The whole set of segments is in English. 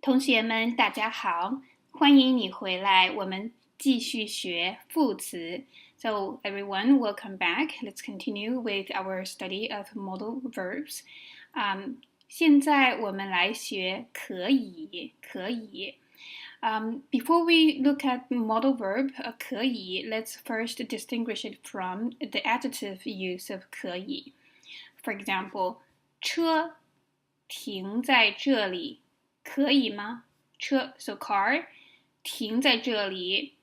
同学们，大家好，欢迎你回来，我们继续学副词。So everyone, welcome back. Let's continue with our study of modal verbs. 现在我们来学可以。Before we look at modal verb 可以 let's first distinguish it from the adjective use of 可以. For example, 车停在这里。可以吗？车 so car 停在这里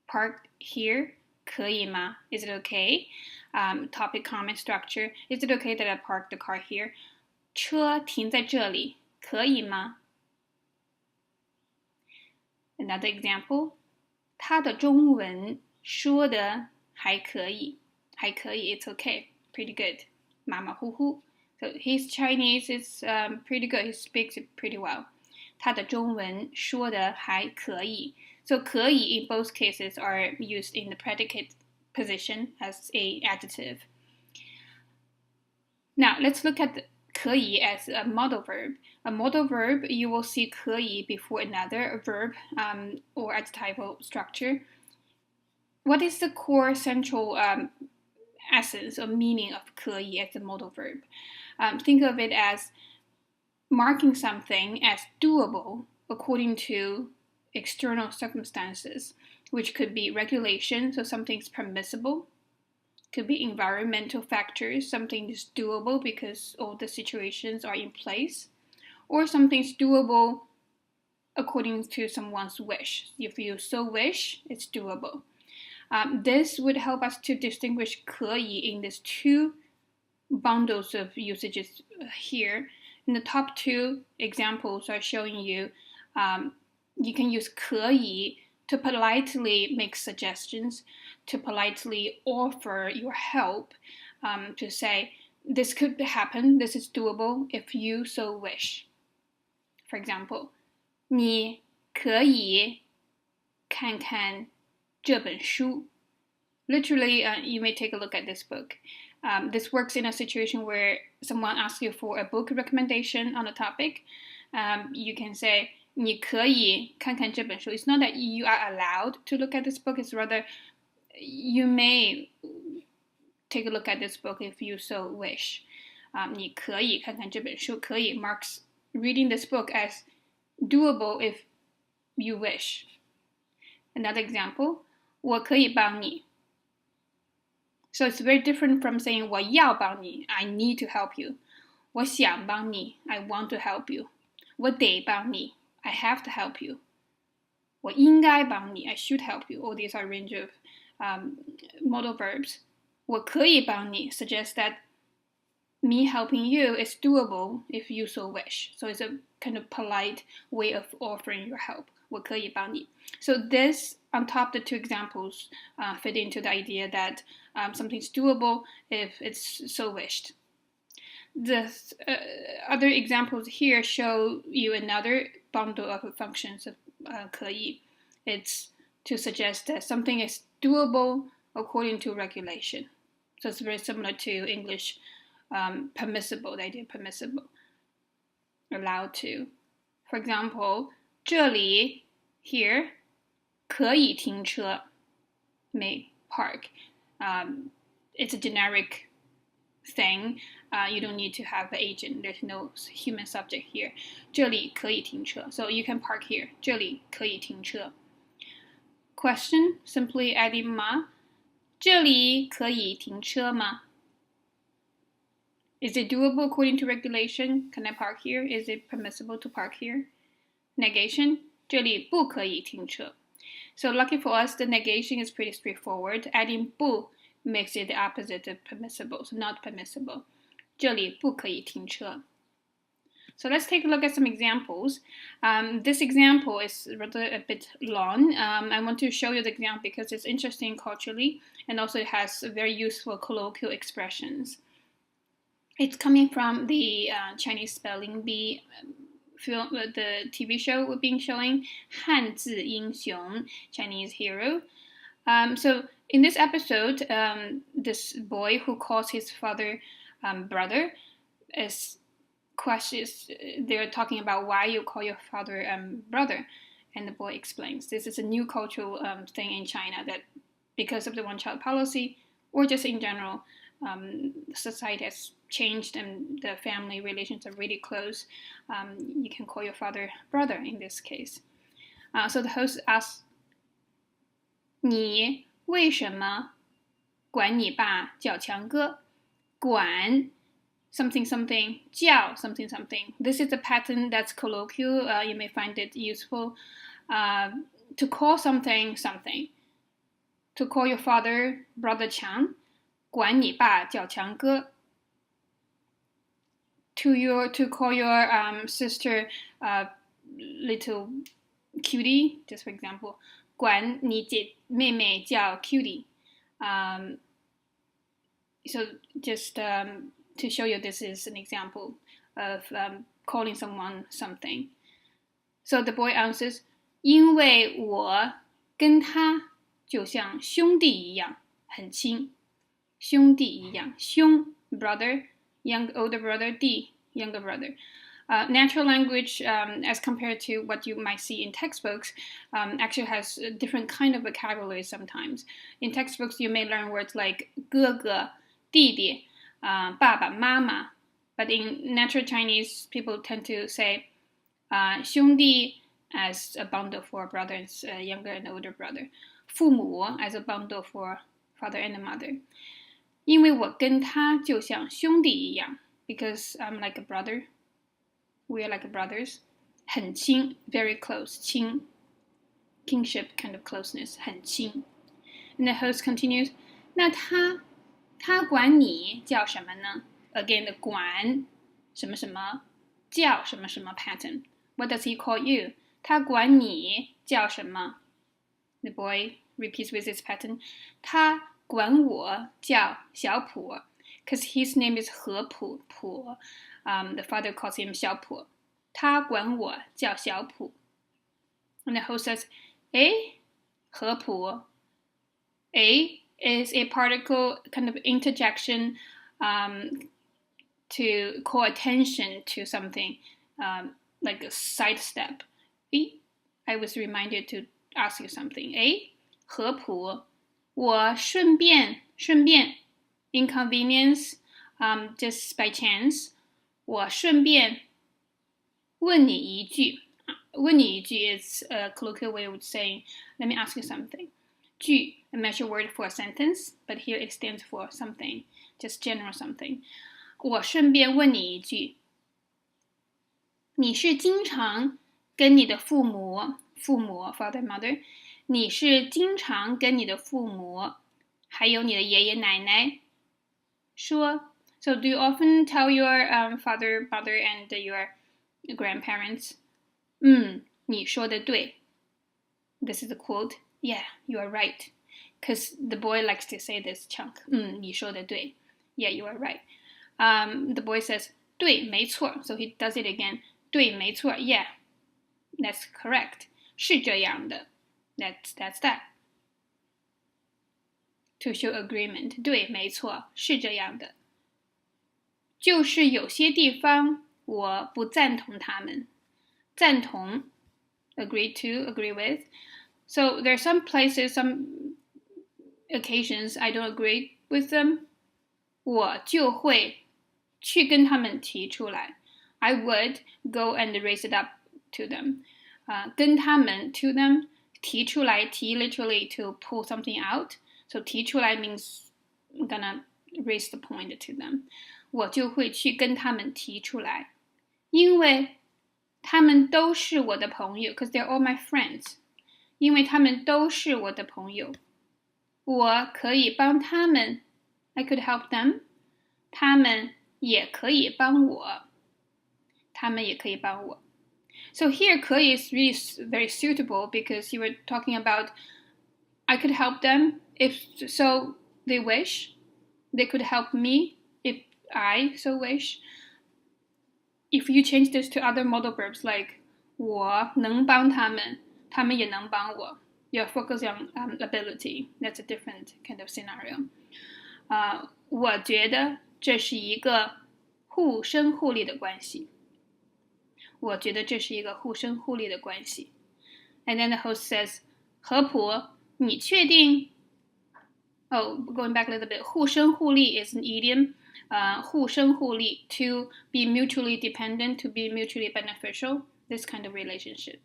park here 可以吗？ Is it okay? Topic comment structure. Is it okay that I park the car here? 车停在这里可以吗？ Another example. 他的中文说的还可以 it's okay, pretty good 马马虎虎 So his Chinese is pretty good, he speaks it pretty well他的中文说的还可以 So 可以 in both cases are used in the predicate position as a adjective. Now let's look at 可以 as a modal verb. A modal verb, you will see 可以 before another verb or adjectival structure. What is the core central essence or meaning of 可以 as a modal verb? Think of it as marking something as doable according to external circumstances, which could be regulation, so something's permissible. Could be environmental factors, something is doable because all the situations are in place. Or something's doable according to someone's wish. If you so wish, it's doable. This would help us to distinguish 可以 in these two bundles of usages here. And the top two examples are showing you you can use 可以 to politely make suggestions, to politely offer your help, to say, this could happen, this is doable if you so wish. For example, 你可以看看这本书. Literally, you may take a look at this book. This works in a situation where someone asks you for a book recommendation on a topic. You can say, 你可以看看这本书. It's not that you are allowed to look at this book. It's rather you may take a look at this book if you so wish. 你可以看看这本书. 可以 marks reading this book as doable if you wish. Another example, 我可以帮你. So it's very different from saying 我要帮你, I need to help you. 我想帮你, I want to help you. 我得帮你, I have to help you. 我应该帮你, I should help you. All these are a range of modal verbs. 我可以帮你 suggests that me helping you is doable if you so wish. So it's a kind of polite way of offering your help. 我可以帮你. So this, on top the two examples, fit into the idea that something's doable if it's so wished. The other examples here show you another bundle of functions of 可以. It's to suggest that something is doable according to regulation. So it's very similar to English permissible, the idea of permissible, allowed to. For example, 这里 here 可以停车 may park. It's a generic thing. You don't need to have an agent. There's no human subject here. 这里可以停车. So you can park here. 这里可以停车. Question, simply adding 吗? 这里可以停车吗? Is it doable according to regulation? Can I park here? Is it permissible to park here? Negation, 这里不可以停车. So lucky for us, the negation is pretty straightforward. Adding 不 makes it the opposite of permissible, so not permissible. 这里不可以停车. So let's take a look at some examples. This example is rather a bit long. I want to show you the example because it's interesting culturally and also it has very useful colloquial expressions. It's coming from the Chinese spelling bee film, the TV show we've been showing, 汉字英雄, Chinese hero. So in this episode, this boy who calls his father brother is questions. They're talking about why you call your father brother, and the boy explains this is a new cultural thing in China, that because of the one-child policy, or just in general, society has changed and the family relations are really close. You can call your father brother in this case. So the host asks, 你为什么管你爸叫强哥？管 something something, 叫 something something. This is a pattern that's colloquial. You may find it useful. To call something something. To call your father brother Chang, 管你爸叫强哥. To call your sister little cutie, just for example, 管你妹妹叫 cutie. So just to show you, this is an example of calling someone something. So the boy answers, 因为我跟他就像兄弟一样，很亲。兄弟一样，兄 brother, older brother, 弟 younger brother. Natural language, as compared to what you might see in textbooks, actually has a different kind of vocabulary sometimes. In textbooks, you may learn words like 哥哥、弟弟、爸爸、妈妈. But in natural Chinese, people tend to say 兄弟 as a bundle for brothers, younger and older brother. 父母 as a bundle for father and mother. 因为我跟他就像兄弟一样, because I'm like a brother. We are like brothers. 很亲 very close, 亲 kingship kind of closeness, 很亲. And the host continues, 那他管你叫什么呢? Again, the 管什么什么叫什么什么 pattern. What does he call you? 他管你叫什么? The boy repeats with this pattern. 他管我叫小普, because his name is 何普, the father calls him 小普. 他管我叫小普. And the host says, 诶何普? 诶 is a particle kind of interjection to call attention to something, like a sidestep. 诶 I was reminded to ask you something. 诶何普? 我顺便 inconvenience, just by chance. 我顺便问你一句. 问你一句 is a colloquial way of saying, let me ask you something. 句, a measure word for a sentence, but here it stands for something, just general something. 我顺便问你一句. 你是经常跟你的父母 father, mother, 你是经常跟你的父母还有你的爷爷奶奶说 So do you often tell your father, mother, and your grandparents, 你说的对. This is a quote. Yeah, you are right. Because the boy likes to say this chunk. 你说的对. Yeah, you are right. The boy says, 对没错. So he does it again. 对没错. Yeah, that's correct. 是这样的. That's that. To show agreement. 对没错，是这样的。就是有些地方我不赞同他们。赞同 agree to, agree with. So there are some places, some occasions I don't agree with them. 我就会去跟他们提出来. I would go and raise it up to them. 跟他们 to them. 提出来, 提 literally to pull something out. So 提出来 means I'm gonna raise the point to them. 我就会去跟他们提出来。因为他们都是我的朋友 because they're all my friends. 因为他们都是我的朋友。我可以帮他们 I could help them. 他们也可以帮我。他们也可以帮我。So here, 可以 is really very suitable because you were talking about I could help them if so they wish. They could help me if I so wish. If you change this to other modal verbs like 我能帮他们，他们也能帮我. You're focusing on ability. That's a different kind of scenario. 我觉得这是一个互生互利的关系。我觉得这是一个互生互利的关系。And then the host says, 合普，你确定？ Oh, going back a little bit, 互生互利 is an idiom. 互生互利 to be mutually dependent, to be mutually beneficial, this kind of relationship.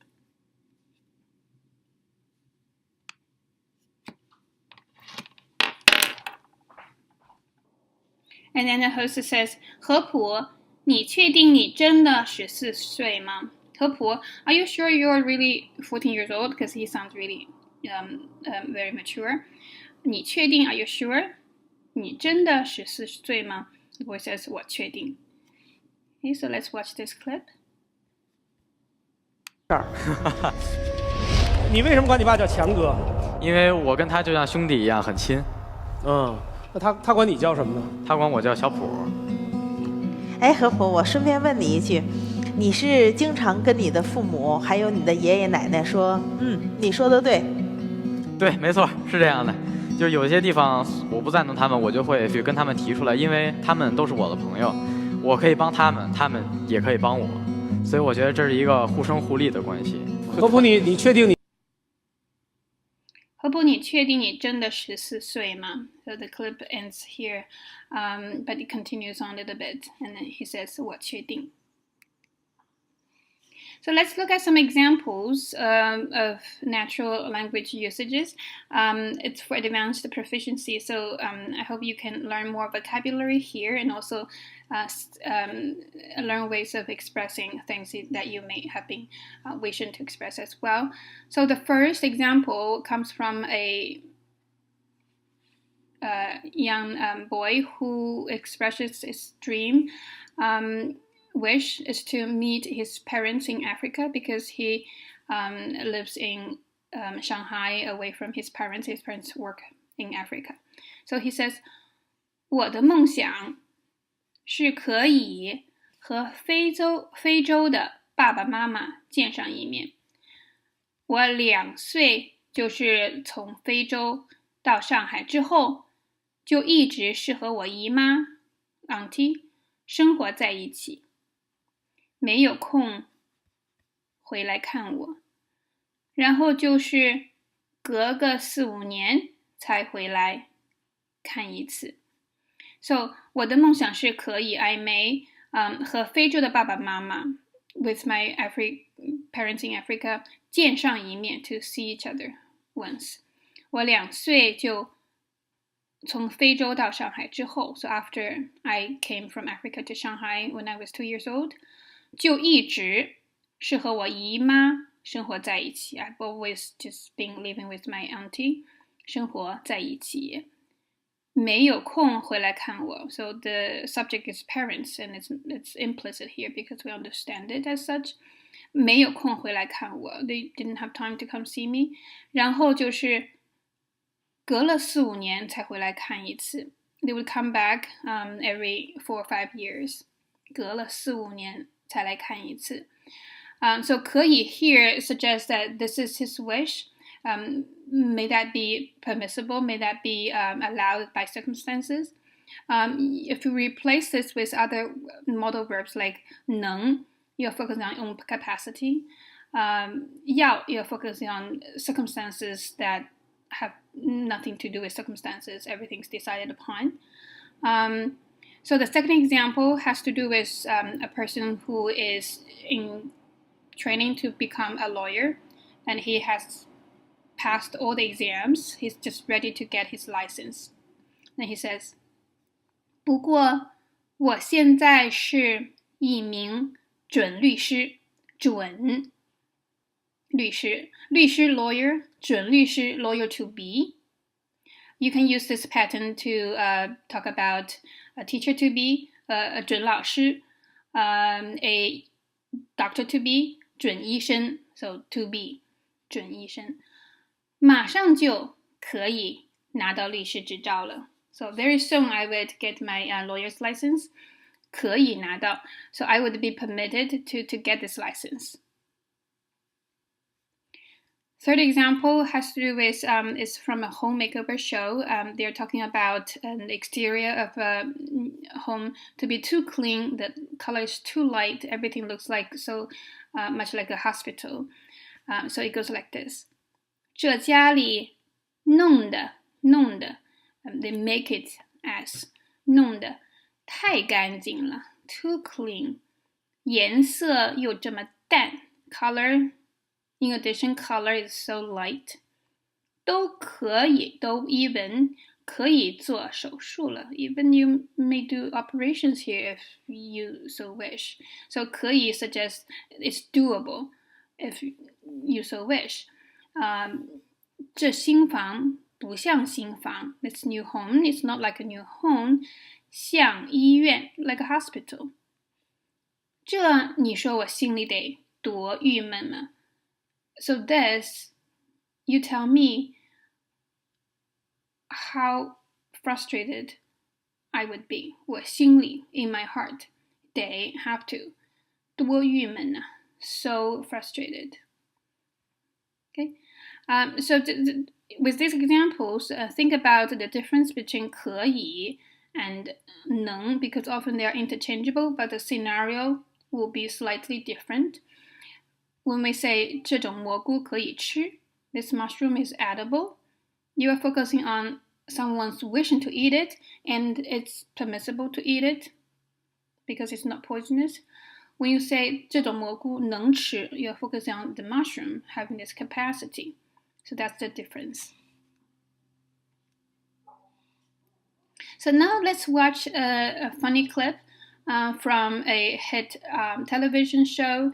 And then the host says, 合普，你确定你真的14岁吗？合普 are you sure you're really 14 years old? Because he sounds really very mature. 你确定 are you sure? 你真的14岁吗？ The boy says, 我确定。Okay, so let's watch this clip. 你为什么管你爸叫强哥？因为我跟他就像兄弟一样很亲。那他管你叫什么呢？他管我叫小普。哎，何普，我顺便问你一句，你是经常跟你的父母还有你的爷爷奶奶说，你说的对？对，没错，是这样的。就是有些地方我不赞同他们，我就会去跟他们提出来，因为他们都是我的朋友，我可以帮他们，他们也可以帮我，所以我觉得这是一个互生互利的关系。何普，你确定你？何普，你确定你真的14岁吗？ So the clip ends here, but it continues on a little bit, and then he says, 我确定。So let's look at some examples of natural language usages. It's for advanced proficiency, so I hope you can learn more vocabulary here and also learn ways of expressing things that you may have been wishing to express as well. So the first example comes from a young boy who expresses his dream. Wish is to meet his parents in Africa because he lives in Shanghai away from his parents. His parents work in Africa. So he says, 我的梦想是可以和非洲的爸爸妈妈见上一面。我2岁就是从非洲到上海之后，就一直是和我姨妈 auntie 生活在一起。没有空回来看我，然后就是隔个4、5年才回来看一次。So 我的梦想是可以 I may 和非洲的爸爸妈妈 with my parents in Africa 见上一面 to see each other once. 我2岁就从非洲到上海之后 so after I came from Africa to Shanghai when I was 2 years old, 就一直是和我姨妈生活在一起。I've always just been living with my auntie. 生活在一起。没有空回来看我。So the subject is parents, and it's implicit here because we understand it as such. 没有空回来看我。They didn't have time to come see me. 然后就是隔了4、5年才回来看一次。They would come back every 4 or 5 years. 隔了4、5年才来看一次。So 可以 here suggests that this is his wish. May that be permissible? May that be allowed by circumstances? If you replace this with other modal verbs like 能, you're focusing on own capacity. 要, you're focusing on circumstances that have nothing to do with circumstances. Everything's decided upon. So the second example has to do with a person who is in training to become a lawyer, and he has passed all the exams. He's just ready to get his license. And he says, 不过我现在是一名准律师，准律师 lawyer, 准律师 lawyer to be. You can use this pattern to talk about a teacher to be, a 准老师, a doctor to be, 准医生 so to be, 准医生。马上就可以拿到律师执照了。So very soon I would get my lawyer's license. 可以拿到 so I would be permitted to get this license. Third example has to do with is from a home makeover show. They're talking about the exterior of a home to be too clean, the color is too light, everything looks like so much like a hospital. So it goes like this. 这家里弄的 they make it as 弄得太干净了 too clean 颜色又这么淡 color in addition color is so light 都可以都 even 可以做手术了 even you may do operations here if you so wish so 可以 suggests it's doable if you so wish 这新房不像新房 this new home it's not like a new home 像医院 like a hospital 这你说我心里得多郁闷吗 so this you tell me how frustrated I would be 我心里 in my heart they have to 多郁闷啊 so frustrated okay so with these examples, think about the difference between 可以 and 能 because often they are interchangeable, but the scenario will be slightly different. When we say 这种蘑菇可以吃, this mushroom is edible, you are focusing on someone's wishing to eat it and it's permissible to eat it because it's not poisonous. When you say 这种蘑菇能吃, you are focusing on the mushroom having this capacity. So that's the difference. So now let's watch a funny clip from a hit television show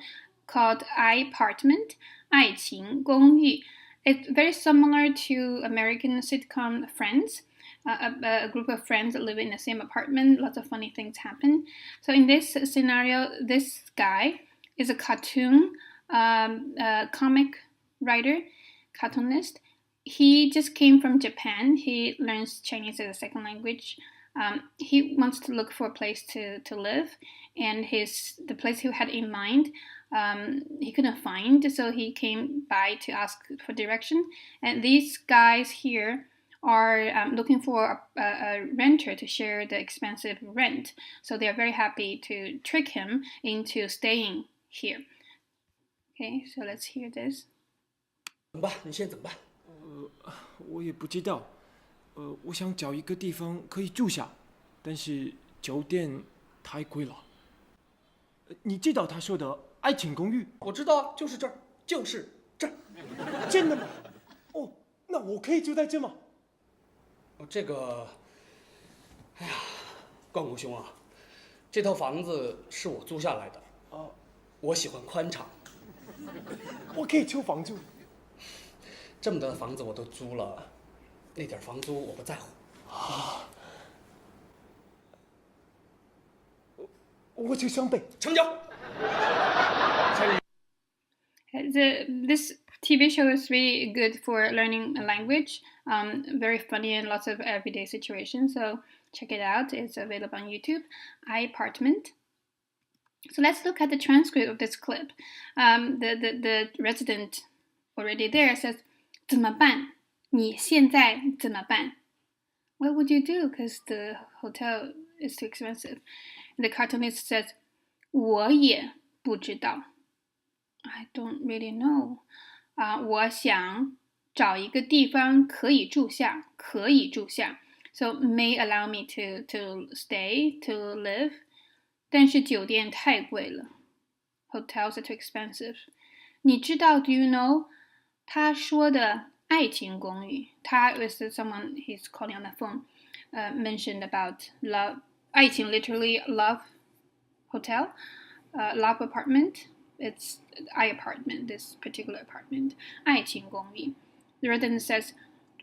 called iApartment, 爱情公寓. It's very similar to American sitcom Friends, a group of friends that live in the same apartment. Lots of funny things happen. So in this scenario, this guy is a cartoon comic writer, cartoonist. He just came from Japan. He learns Chinese as a second language. He wants to look for a place to live, and the place he had in mind he couldn't find, so he came by to ask for direction. And these guys here are looking for a renter to share the expensive rent. So they are very happy to trick him into staying here. Okay, so let's hear this. 怎么办？你现在怎么办？我也不知道。我想找一个地方可以住下，但是酒店太贵了。你知道他说的爱情公寓？我知道啊，就是这儿，就是这儿。真的吗？哦，那我可以住在这吗？这个，哎呀，关谷兄啊，这套房子是我租下来的。我喜欢宽敞。我可以租房住。这么大的房子我都租了，那点房租我不在乎。我去双倍。成交。This TV show is really good for learning a language. Very funny and lots of everyday situations. So check it out. It's available on YouTube. iApartment. So let's look at the transcript of this clip. The resident already there says, 怎么办？你现在怎么办？ What would you do? Because the hotel is too expensive. The cartoonist says, 我也不知道。I don't really know. 我想找一个地方可以住下，可以住下。So may allow me to stay, to live. 但是酒店太贵了。Hotels are too expensive. 你知道 do you know? 他说的爱情公寓，他 is someone he's calling on the phone, mentioned about love, 爱情 literally love hotel, love apartment. It's iApartment, this particular apartment. 爱情公寓。The resident says,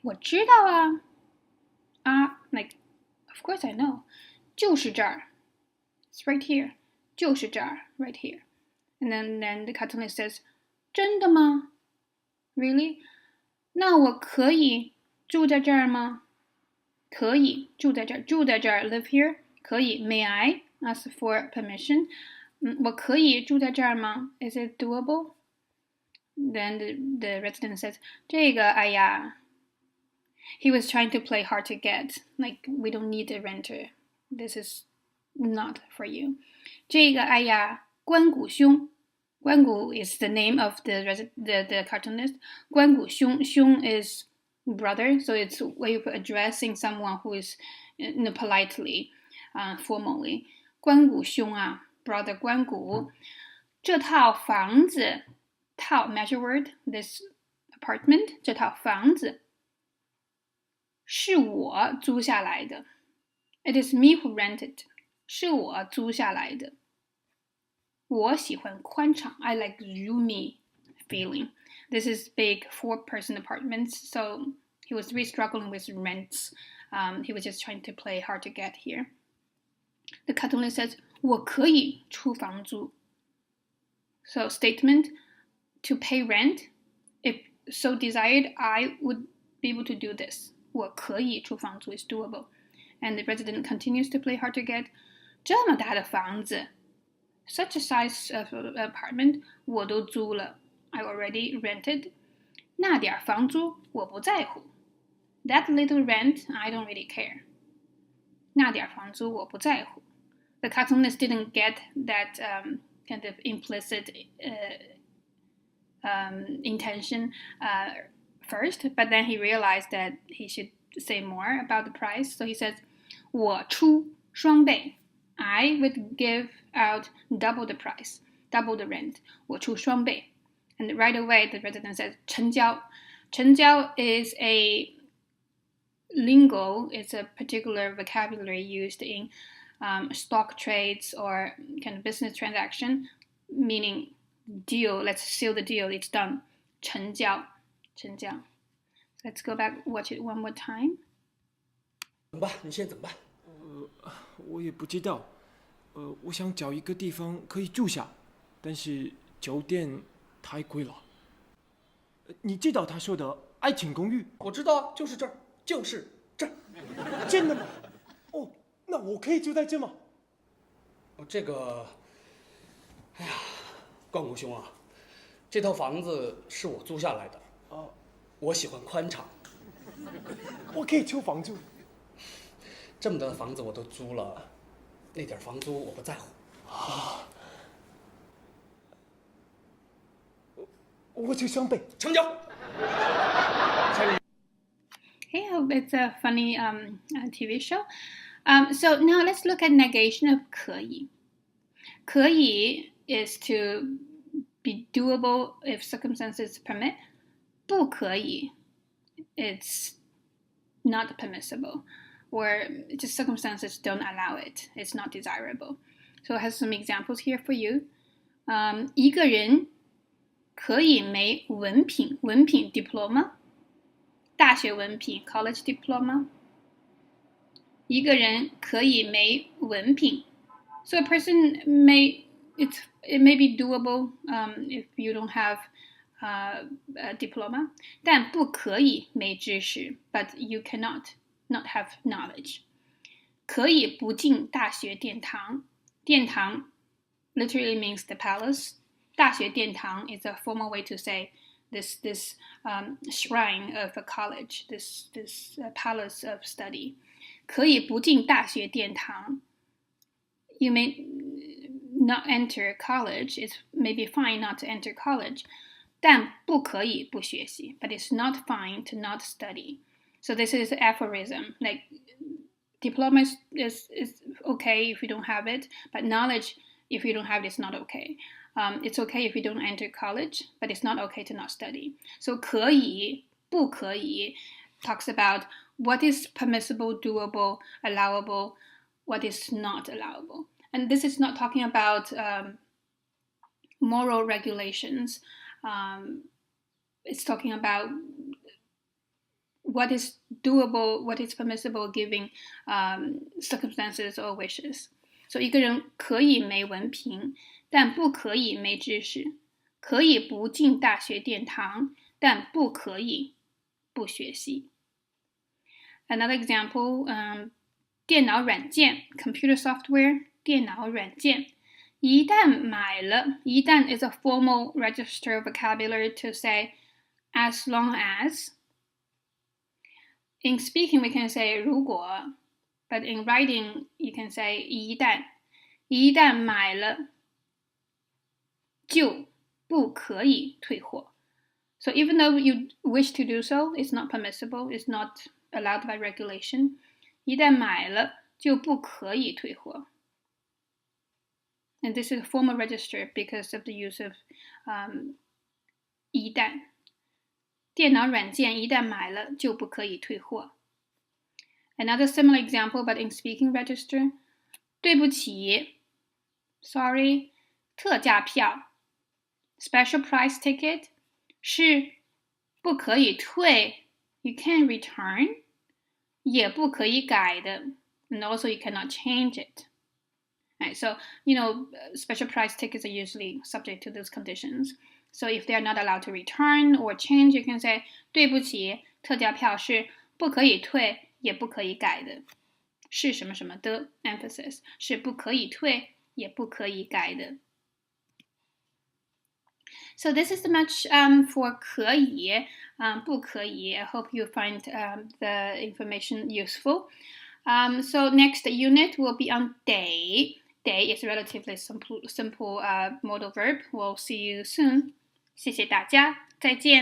我知道啊。Like, of course I know. 就是这儿。It's right here. 就是这儿 right here. And then the cartoonist says, 真的吗？Really? 那我可以住在这儿吗？可以住在这儿，住在这儿 live here 可以 May I ask for permission? 我可以住在这儿吗？ Is it doable? Then the resident says, 这个哎呀 he was trying to play hard to get, like we don't need a renter. This is not for you. 这个哎呀关谷兄 关谷 is the name of the cartoonist. 关谷兄 is brother, so it's where you put addressing someone who is politely, formally. 关谷兄啊 brother 关谷这套房子套 measure word, this apartment 这套房子是我租下来的 It is me who rented. 是我租下来的我喜欢宽敞 I like roomy feeling. This is big 4-person apartments, so he was really struggling with rents. He was just trying to play hard to get here. The cartoonist says, 我可以出房租 So statement, to pay rent, if so desired, I would be able to do this. 我可以出房租 is doable. And the resident continues to play hard to get. 这么大的房子 Such a size of apartment 我都租了 I already rented. 那点房租我不在乎 That little rent, I don't really care. 那点房租我不在乎 The cartoonist didn't get that kind of implicit intention first, but then he realized that he should say more about the price. So he says, 我出双倍 I would give out double the price, double the rent. 我出双倍 And right away, the resident says, 成交 成交 is a lingo. It's a particular vocabulary used in stock trades or kind of business transaction, meaning deal. Let's seal the deal. It's done. 成交 成交 Let's go back, watch it one more time. 怎么办？你现在怎么办？我也不知道。我想找一个地方可以住下，但是酒店太贵了。你知道他说的爱情公寓？我知道，就是这儿，就是这儿。真的吗？哦，那我可以住在这吗？这个，哎呀，关谷兄啊，这套房子是我租下来的。我喜欢宽敞。我可以出房租。这么大的房子我都租了，那点房租我不在乎。我出双倍。成交。Hey, I hope it's a funny TV show. So now let's look at negation of 可以. 可以 is to be doable if circumstances permit. 不可以 it's not permissible, or just circumstances don't allow it. It's not desirable. So it has some examples here for you. 一个人可以没文凭 diploma 大学文凭 college diploma 一个人可以没文凭 So a person may it may be doable if you don't have a diploma 但不可以没知识 but you cannot not have knowledge 可以不进大学殿堂殿堂 literally means the palace 大学殿堂 is a formal way to say this shrine of a college, this palace of study. 可以不进大学殿堂 You may not enter college. It may be fine not to enter college. 但不可以不学习 But it's not fine to not study. So this is an aphorism. Like diploma is okay if you don't have it, but knowledge, if you don't have it, it's not okay. It's okay if you don't enter college, but it's not okay to not study. So 可以不可以 talks about what is permissible, doable, allowable, what is not allowable. And this is not talking about moral regulations. It's talking about what is doable, what is permissible given circumstances or wishes. So 一个人可以没文凭但不可以没知识可以不进大学殿堂但不可以不学习 Another example, 电脑软件 computer software 电脑软件一旦买了，一旦 is a formal register vocabulary to say as long as. In speaking, we can say 如果, but in writing, you can say 一旦。一旦买了，就不可以退货。So even though you wish to do so, it's not permissible, it's not allowed by regulation. 一旦买了，就不可以退货。And this is a formal register because of the use of 一旦。电脑软件一旦买了就不可以退货。Another similar example, but in speaking register. 对不起 ，sorry， 特价票 ，special price ticket 是不可以退 ，you can return， 也不可以改的 ，and also you cannot change it. Right, so special price tickets are usually subject to those conditions. So if they are not allowed to return or change, you can say 对不起，特价票是不可以退也不可以改的，是什么什么的 emphasis 是不可以退也不可以改的。So this is much for 可以，不可以。I hope you find the information useful. So next unit will be on day. Day is a relatively simple modal verb. We'll see you soon. 谢谢大家，再见。